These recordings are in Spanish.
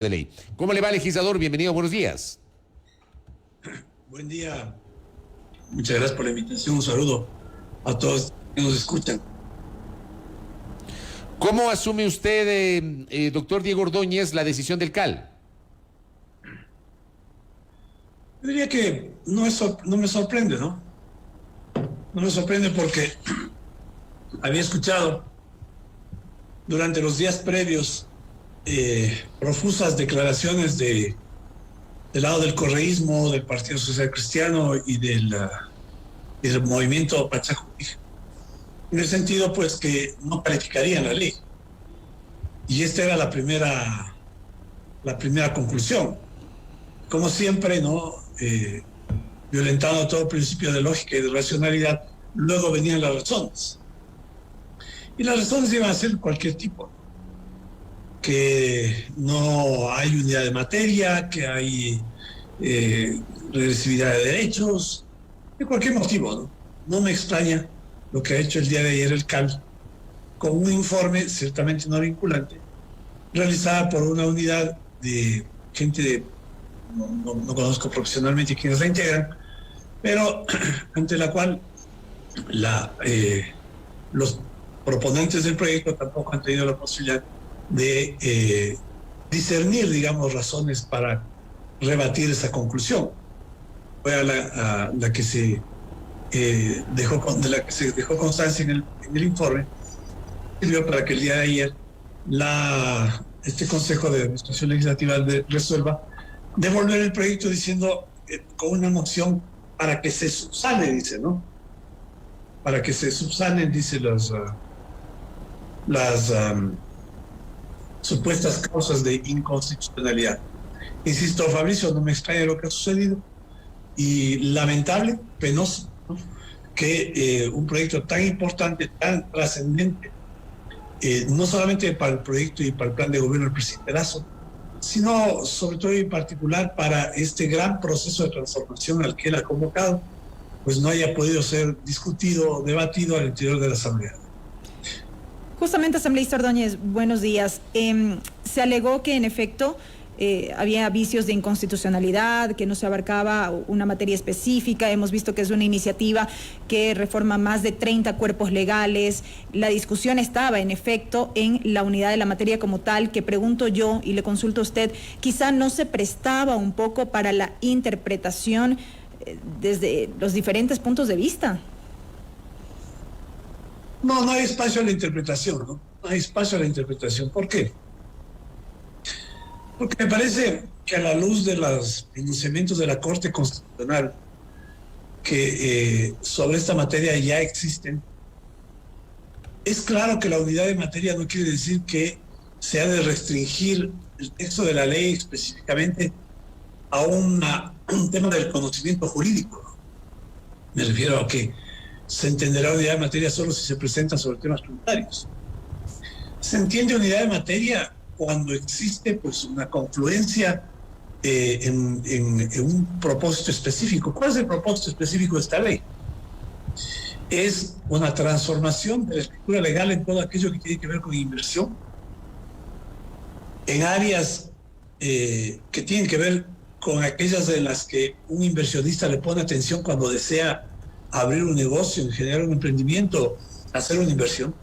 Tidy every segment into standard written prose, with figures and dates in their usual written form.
de ley. ¿Cómo le va, legislador? Bienvenido, buenos días. Buen día. Muchas gracias por la invitación. Un saludo a todos que nos escuchan. ¿Cómo asume usted, doctor Diego Ordóñez, la decisión del CAL? Yo diría que no me sorprende, ¿no? No me sorprende porque había escuchado durante los días previos profusas declaraciones del lado del correísmo, del Partido Social Cristiano y del movimiento Pachaco, en el sentido pues que no calificarían la ley. Y esta era la primera conclusión. Como siempre, ¿no? Violentando todo principio de lógica y de racionalidad, luego venían las razones. Y las razones iban a ser cualquier tipo. Que no hay unidad de materia, que hay regresividad de derechos, de cualquier motivo, ¿no? No me extraña lo que ha hecho el día de ayer el CAL, con un informe ciertamente no vinculante, realizada por una unidad de gente, no conozco profesionalmente quienes la integran, pero ante la cual los proponentes del proyecto tampoco han tenido la posibilidad de discernir, digamos, razones para rebatir esa conclusión. Fue a la que se dejó constancia en el informe, sirvió para que el día de ayer este Consejo de Administración Legislativa resuelva devolver el proyecto diciendo con una moción para que se subsane, dice, ¿no? Para que se subsanen, dice, las supuestas causas de inconstitucionalidad. Insisto, Fabricio, no me extraña lo que ha sucedido y lamentable, penoso, ¿no? Que un proyecto tan importante, tan trascendente, no solamente para el proyecto y para el plan de gobierno del presidente Lasso, sino sobre todo y en particular para este gran proceso de transformación al que él ha convocado, pues no haya podido ser discutido o debatido al interior de la Asamblea. Justamente, asambleísta Ordóñez, buenos días. Se alegó que en efecto había vicios de inconstitucionalidad, que no se abarcaba una materia específica. Hemos visto que es una iniciativa que reforma más de 30 cuerpos legales. La discusión estaba, en efecto, en la unidad de la materia como tal, que pregunto yo y le consulto a usted, quizá no se prestaba un poco para la interpretación desde los diferentes puntos de vista. No hay espacio a la interpretación, ¿no? No hay espacio a la interpretación. ¿Por qué? Porque me parece que a la luz de los pronunciamientos de la Corte Constitucional que sobre esta materia ya existen, es claro que la unidad de materia no quiere decir que se ha de restringir el texto de la ley específicamente a un tema del conocimiento jurídico, ¿no? Me refiero a que se entenderá unidad de materia solo si se presenta sobre temas tributarios. Se entiende unidad de materia cuando existe pues una confluencia en un propósito específico. ¿Cuál es el propósito específico de esta ley? Es una transformación de la escritura legal en todo aquello que tiene que ver con inversión, en áreas que tienen que ver con aquellas en las que un inversionista le pone atención cuando desea abrir un negocio, generar un emprendimiento, hacer una inversión.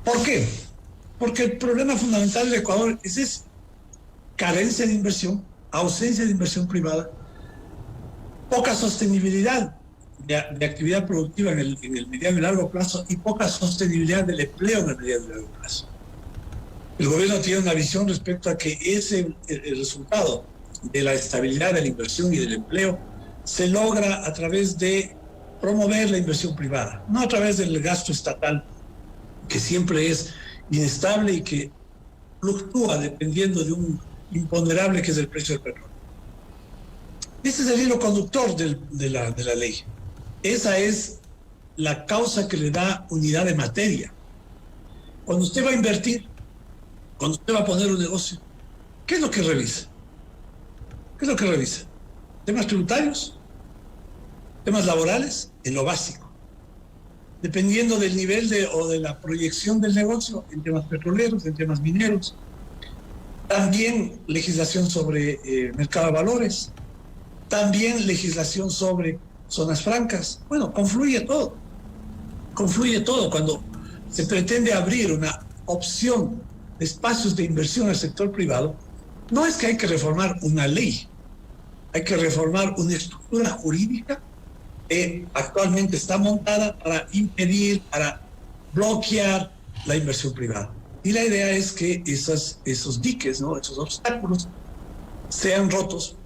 ¿Por qué? Porque el problema fundamental del Ecuador es ese: carencia de inversión, ausencia de inversión privada, poca sostenibilidad de actividad productiva en el mediano y largo plazo y poca sostenibilidad del empleo en el mediano y largo plazo. El gobierno tiene una visión respecto a que el resultado de la estabilidad de la inversión y del empleo se logra a través de promover la inversión privada, no a través del gasto estatal, que siempre es inestable y que fluctúa dependiendo de un imponderable que es el precio del petróleo. Ese es el hilo conductor de la ley. Esa es la causa que le da unidad de materia. Cuando usted va a invertir, cuando usted va a poner un negocio, ¿qué es lo que revisa? ¿Qué es lo que revisa? ¿Temas tributarios? ¿Temas laborales? En lo básico. Dependiendo del nivel o de la proyección del negocio, en temas petroleros, en temas mineros. También legislación sobre mercado de valores, también legislación sobre zonas francas. Bueno, confluye todo. Confluye todo. Cuando se pretende abrir una opción de espacios de inversión al sector privado, no es que hay que reformar una ley, hay que reformar una estructura jurídica que actualmente está montada para impedir, para bloquear la inversión privada. Y la idea es que esos diques, ¿no?, esos obstáculos, sean rotos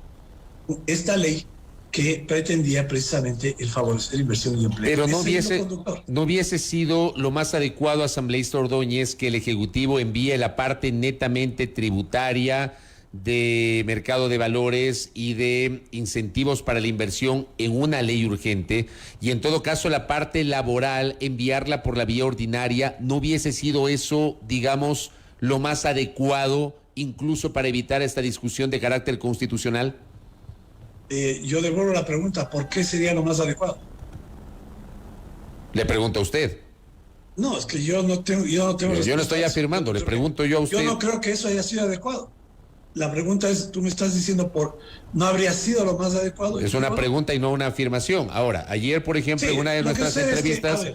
con esta ley que pretendía precisamente el favorecer inversión y empleo. Pero no hubiese sido lo más adecuado, asambleísta Ordóñez, que el Ejecutivo envíe la parte netamente tributaria de mercado de valores y de incentivos para la inversión en una ley urgente, y en todo caso la parte laboral enviarla por la vía ordinaria. ¿No hubiese sido eso, digamos, lo más adecuado, incluso para evitar esta discusión de carácter constitucional? Yo devuelvo la pregunta, ¿por qué sería lo más adecuado? Le pregunto a usted. No, es que yo no tengo Yo no estoy afirmando, le pregunto yo a usted. Yo no creo que eso haya sido adecuado. La pregunta es, tú me estás diciendo no habría sido lo más adecuado. Es una pregunta y no una afirmación. Ahora, ayer, por ejemplo, sí, en una de nuestras entrevistas,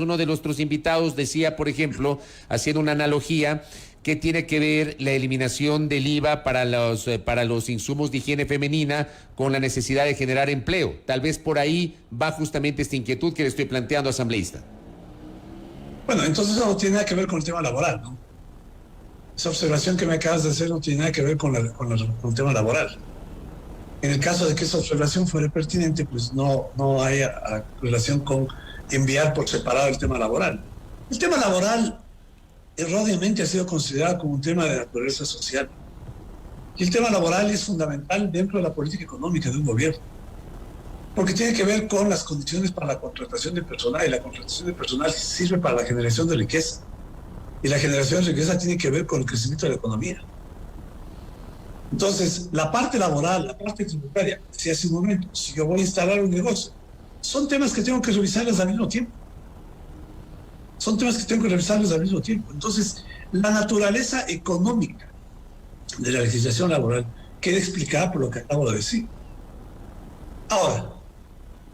uno de nuestros invitados decía, por ejemplo, haciendo una analogía, que tiene que ver la eliminación del IVA para los insumos de higiene femenina con la necesidad de generar empleo. Tal vez por ahí va justamente esta inquietud que le estoy planteando, asambleísta. Bueno, entonces eso no tiene nada que ver con el tema laboral, ¿no? Esa observación que me acabas de hacer no tiene nada que ver con el tema laboral. En el caso de que esa observación fuera pertinente, pues no hay relación con enviar por separado el tema laboral. El tema laboral erróneamente ha sido considerado como un tema de naturaleza social. Y el tema laboral es fundamental dentro de la política económica de un gobierno, porque tiene que ver con las condiciones para la contratación de personal, y la contratación de personal sirve para la generación de riqueza. Y la generación de riqueza tiene que ver con el crecimiento de la economía. Entonces, la parte laboral, la parte tributaria, si hace un momento, si yo voy a instalar un negocio, son temas que tengo que revisarles al mismo tiempo. Entonces, la naturaleza económica de la legislación laboral queda explicada por lo que acabo de decir. Ahora,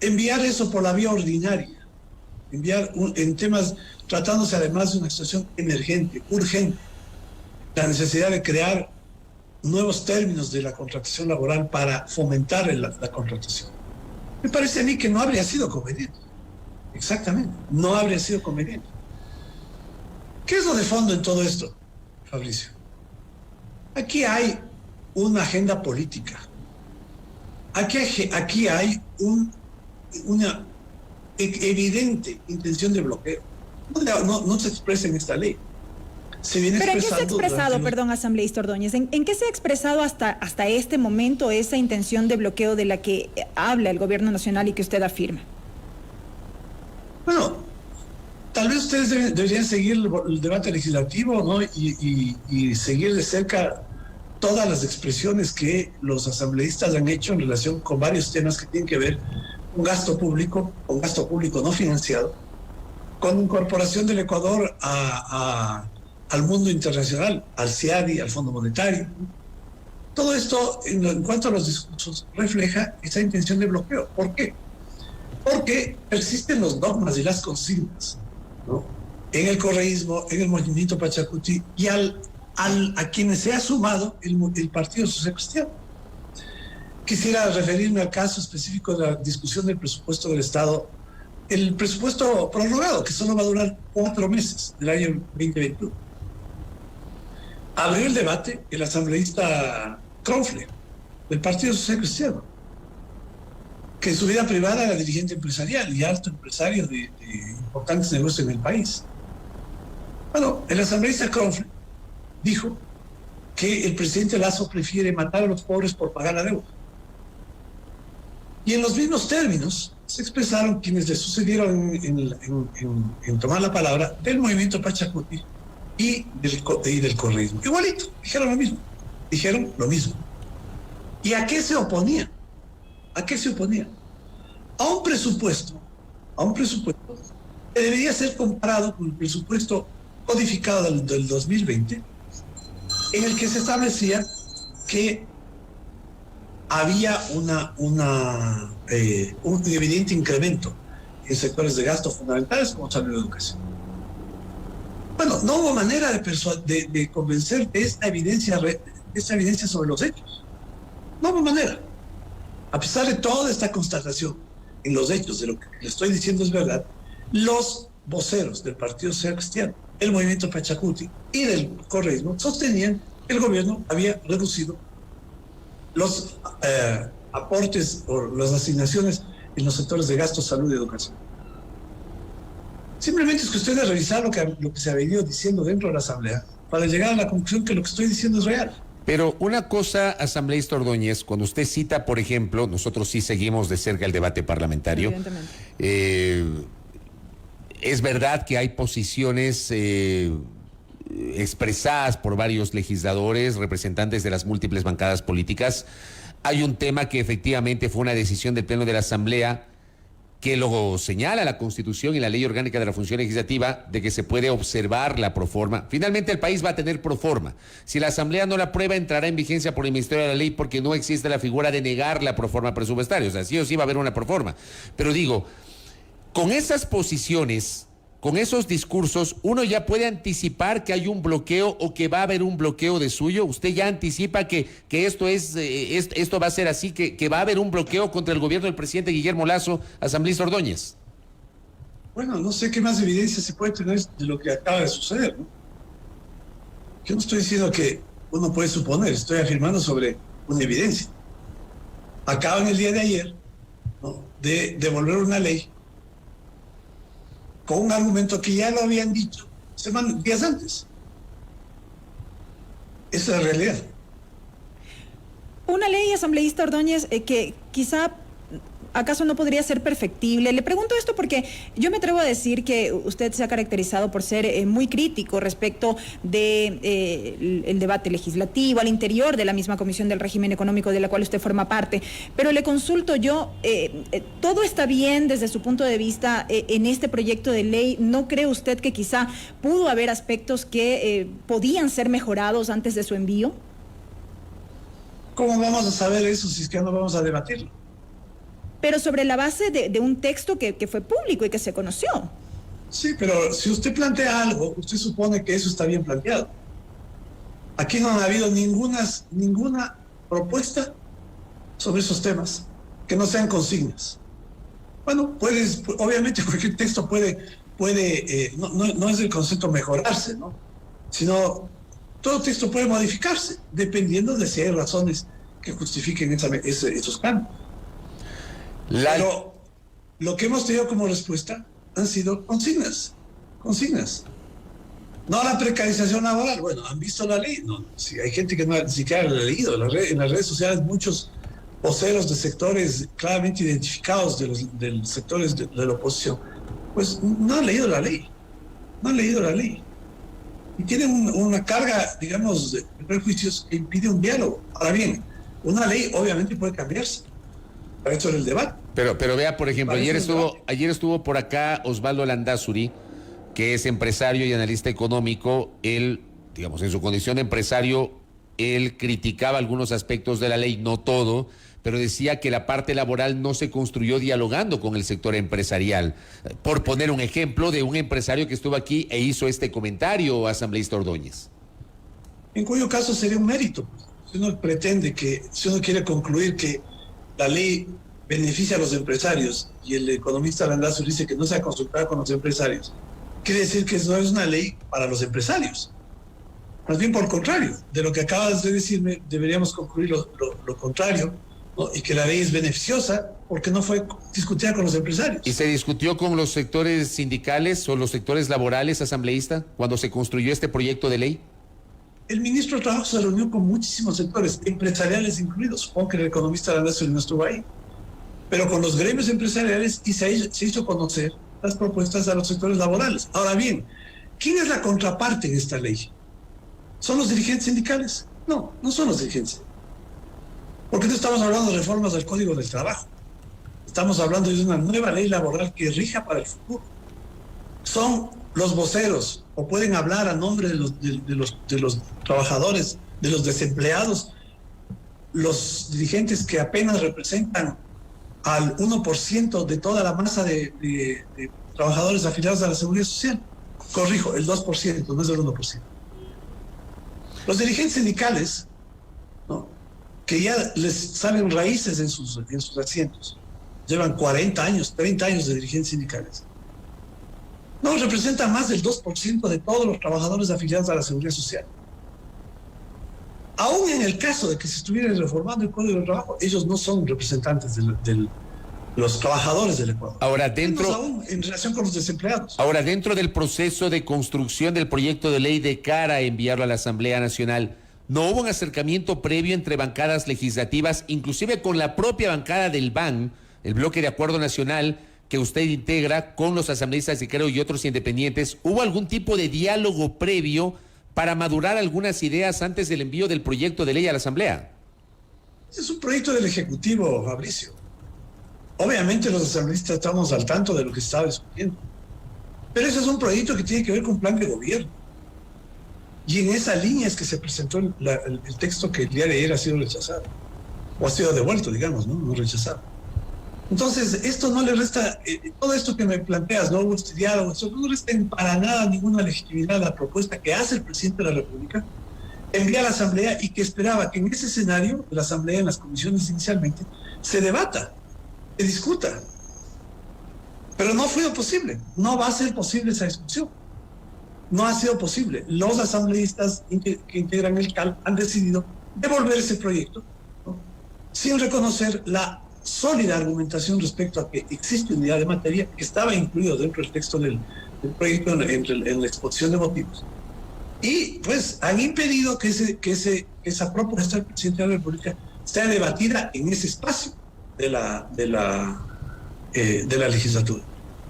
enviar eso por la vía ordinaria, en temas, tratándose además de una situación emergente, urgente, la necesidad de crear nuevos términos de la contratación laboral para fomentar la contratación. Me parece a mí que no habría sido conveniente. Exactamente, no habría sido conveniente. ¿Qué es lo de fondo en todo esto, Fabricio? Aquí hay una agenda política. Aquí hay una evidente intención de bloqueo. No se expresa en esta ley. Se viene ¿Pero en qué se ha expresando expresado, perdón, asambleísta Ordóñez? ¿En qué se ha expresado hasta este momento esa intención de bloqueo de la que habla el gobierno nacional y que usted afirma? Bueno, tal vez ustedes deberían seguir el debate legislativo, ¿no? Y seguir de cerca todas las expresiones que los asambleístas han hecho en relación con varios temas que tienen que ver con gasto público no financiado, con incorporación del Ecuador al mundo internacional, al CIADI, al Fondo Monetario. Todo esto, en cuanto a los discursos, refleja esa intención de bloqueo. ¿Por qué? Porque persisten los dogmas y las consignas, ¿no?, en el correísmo, en el movimiento Pachacuti y a quienes se ha sumado el Partido Social Cristiano. Quisiera referirme al caso específico de la discusión del presupuesto del Estado, el presupuesto prorrogado, que solo va a durar 4 meses del año 2021. Abrió el debate el asambleísta Kronfle, del Partido Social Cristiano, que en su vida privada era dirigente empresarial y alto empresario de importantes negocios en el país. Bueno, el asambleísta Kronfle dijo que el presidente Lasso prefiere matar a los pobres por pagar la deuda. Y en los mismos términos se expresaron quienes le sucedieron en tomar la palabra del movimiento Pachacuti y del correísmo. Igualito, dijeron lo mismo. ¿Y a qué se oponían? A un presupuesto que debería ser comparado con el presupuesto codificado del 2020, en el que se establecía que había un evidente incremento en sectores de gasto fundamentales como salud y educación. Bueno, no hubo manera de convencer de esta evidencia sobre los hechos. No hubo manera. A pesar de toda esta constatación en los hechos de lo que le estoy diciendo es verdad, los voceros del Partido Social Cristiano, el Movimiento Pachacuti y del correísmo sostenían que el gobierno había reducido los aportes o las asignaciones en los sectores de gasto, salud y educación. Simplemente es cuestión de revisar lo que se ha venido diciendo dentro de la Asamblea para llegar a la conclusión que lo que estoy diciendo es real. Pero una cosa, asambleísta Ordóñez, cuando usted cita, por ejemplo, nosotros sí seguimos de cerca el debate parlamentario. Es verdad que hay posiciones expresadas por varios legisladores, representantes de las múltiples bancadas políticas. Hay un tema que efectivamente fue una decisión del Pleno de la Asamblea que lo señala la Constitución y la Ley Orgánica de la Función Legislativa, de que se puede observar la proforma. Finalmente el país va a tener proforma. Si la Asamblea no la aprueba, entrará en vigencia por el Ministerio de la Ley, porque no existe la figura de negar la proforma presupuestaria. O sea, sí o sí va a haber una proforma. Pero digo, con esas posiciones, con esos discursos, uno ya puede anticipar que hay un bloqueo o que va a haber un bloqueo de suyo. Usted ya anticipa que esto va a ser así, que va a haber un bloqueo contra el gobierno del presidente Guillermo Lasso, asambleísta Ordóñez. Bueno, no sé qué más evidencia se puede tener de lo que acaba de suceder, ¿no? Yo no estoy diciendo que uno puede suponer, estoy afirmando sobre una evidencia. Acaban el día de ayer, ¿no?, de devolver una ley con un argumento que ya lo habían dicho días antes. Esa es la realidad. Una ley, asambleísta Ordóñez, que quizá acaso no podría ser perfectible. Le pregunto esto porque yo me atrevo a decir que usted se ha caracterizado por ser muy crítico respecto de el debate legislativo al interior de la misma Comisión del Régimen Económico de la cual usted forma parte. Pero le consulto yo, ¿todo está bien desde su punto de vista en este proyecto de ley? ¿No cree usted que quizá pudo haber aspectos que podían ser mejorados antes de su envío? ¿Cómo vamos a saber eso si es que no vamos a debatirlo? Pero sobre la base de un texto que fue público y que se conoció. Sí, pero si usted plantea algo, usted supone que eso está bien planteado. Aquí no ha habido ninguna propuesta sobre esos temas que no sean consignas. Bueno, obviamente cualquier texto puede no es el concepto mejorarse, ¿no?, sino todo texto puede modificarse dependiendo de si hay razones que justifiquen esos cambios. Pero lo que hemos tenido como respuesta han sido consignas. No la precarización laboral. Bueno, han visto la ley. No, si hay gente que no ni siquiera la ha leído. En las redes sociales muchos voceros de sectores claramente identificados de los sectores de la oposición, pues no han leído la ley. Y tienen una carga, digamos, de prejuicios que impide un diálogo. Ahora bien, una ley obviamente puede cambiarse. Para eso era el debate. Pero vea, por ejemplo, ayer estuvo por acá Osvaldo Landázuri, que es empresario y analista económico. Él, digamos, en su condición de empresario, él criticaba algunos aspectos de la ley, no todo, pero decía que la parte laboral no se construyó dialogando con el sector empresarial. Por poner un ejemplo de un empresario que estuvo aquí e hizo este comentario, asambleísta Ordóñez. En cuyo caso sería un mérito. Si uno quiere concluir que la ley beneficia a los empresarios y el economista Landázuri dice que no se ha consultado con los empresarios, quiere decir que no es una ley para los empresarios. Más bien por el contrario, de lo que acabas de decirme, deberíamos concluir lo contrario, ¿no?, y que la ley es beneficiosa porque no fue discutida con los empresarios. ¿Y se discutió con los sectores sindicales o los sectores laborales, asambleísta, cuando se construyó este proyecto de ley? El ministro de Trabajo se reunió con muchísimos sectores, empresariales incluidos. Supongo que el economista Landázuri no estuvo ahí. Pero con los gremios empresariales y se hizo conocer las propuestas a los sectores laborales. Ahora bien, ¿quién es la contraparte en esta ley? ¿Son los dirigentes sindicales? No, no son los dirigentes. Porque no estamos hablando de reformas del Código del Trabajo. Estamos hablando de una nueva ley laboral que rija para el futuro. Son los voceros, o pueden hablar a nombre de los trabajadores, de los desempleados, los dirigentes que apenas representan al 1% de toda la masa de trabajadores afiliados a la Seguridad Social. Corrijo, el 2%, no es el 1%. Los dirigentes sindicales, ¿no?, que ya les salen raíces en sus asientos, llevan 40 años, 30 años de dirigentes sindicales, no representan más del 2% de todos los trabajadores afiliados a la Seguridad Social. Aún en el caso de que se estuviera reformando el Código de Trabajo, ellos no son representantes de los trabajadores del Ecuador. Ahora, menos aún en relación con los desempleados. Ahora, dentro del proceso de construcción del proyecto de ley de cara a enviarlo a la Asamblea Nacional, ¿no hubo un acercamiento previo entre bancadas legislativas, inclusive con la propia bancada del BAN, el Bloque de Acuerdo Nacional, que usted integra con los asambleístas de Creo y otros independientes? ¿Hubo algún tipo de diálogo previo para madurar algunas ideas antes del envío del proyecto de ley a la Asamblea? Es un proyecto del Ejecutivo, Fabricio. Obviamente los asambleístas estamos al tanto de lo que se estaba discutiendo. Pero ese es un proyecto que tiene que ver con plan de gobierno. Y en esa línea es que se presentó el texto que el día de ayer ha sido rechazado. O ha sido devuelto, digamos, no rechazado. Entonces, esto no le resta, todo esto que me planteas, no hubo este diálogo, eso no resta para nada ninguna legitimidad a la propuesta que hace el presidente de la República, envía a la Asamblea y que esperaba que en ese escenario de la Asamblea, en las comisiones inicialmente, se debata, se discuta. Pero no fue posible, no va a ser posible esa discusión. No ha sido posible. Los asambleístas que integran el CAL han decidido devolver ese proyecto, ¿no?, sin reconocer la sólida argumentación respecto a que existe unidad de materia que estaba incluido dentro del texto del proyecto en la exposición de motivos. Y pues han impedido que esa propuesta del presidente de la República sea debatida en ese espacio de la legislatura.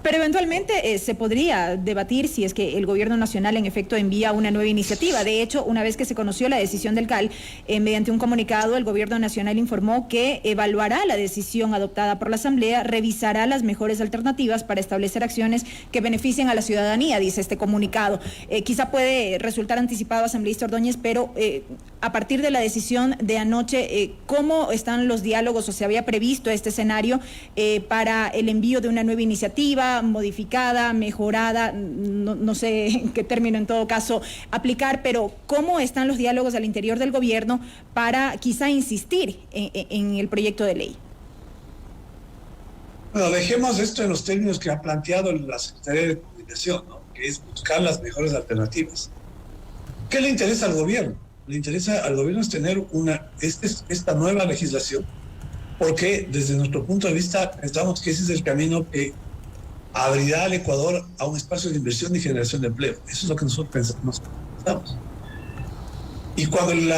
Pero eventualmente se podría debatir si es que el gobierno nacional en efecto envía una nueva iniciativa. De hecho, una vez que se conoció la decisión del CAL, mediante un comunicado, el gobierno nacional informó que evaluará la decisión adoptada por la Asamblea, revisará las mejores alternativas para establecer acciones que beneficien a la ciudadanía, dice este comunicado. Quizá puede resultar anticipado, asambleísta Ordóñez, pero a partir de la decisión de anoche, ¿cómo están los diálogos o se había previsto este escenario para el envío de una nueva iniciativa, modificada, mejorada, no sé en qué término en todo caso aplicar, pero cómo están los diálogos al interior del gobierno para quizá insistir en el proyecto de ley? Bueno, dejemos esto en los términos que ha planteado la Secretaría de Comunicación, ¿no?, que es buscar las mejores alternativas. ¿Qué le interesa al gobierno? Le interesa al gobierno es tener esta nueva legislación, porque desde nuestro punto de vista pensamos que ese es el camino que abrirá al Ecuador a un espacio de inversión y generación de empleo. Eso es lo que nosotros pensamos. Y cuando el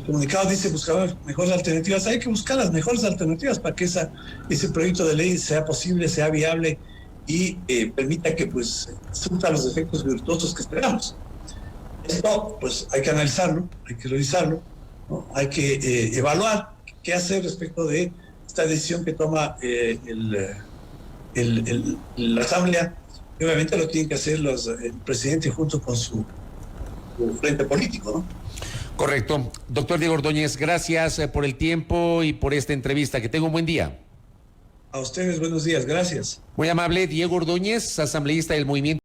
comunicado dice buscar mejores alternativas, hay que buscar las mejores alternativas para que ese proyecto de ley sea posible, sea viable y permita que pues surta los efectos virtuosos que esperamos. Esto pues hay que analizarlo, hay que revisarlo, ¿no?, hay que evaluar qué hacer respecto de esta decisión que toma la Asamblea. Y obviamente lo tienen que hacer el presidente junto con su frente político, ¿no? Correcto. Doctor Diego Ordóñez, gracias por el tiempo y por esta entrevista. Que tenga un buen día. A ustedes, buenos días. Gracias. Muy amable, Diego Ordóñez, asambleísta del Movimiento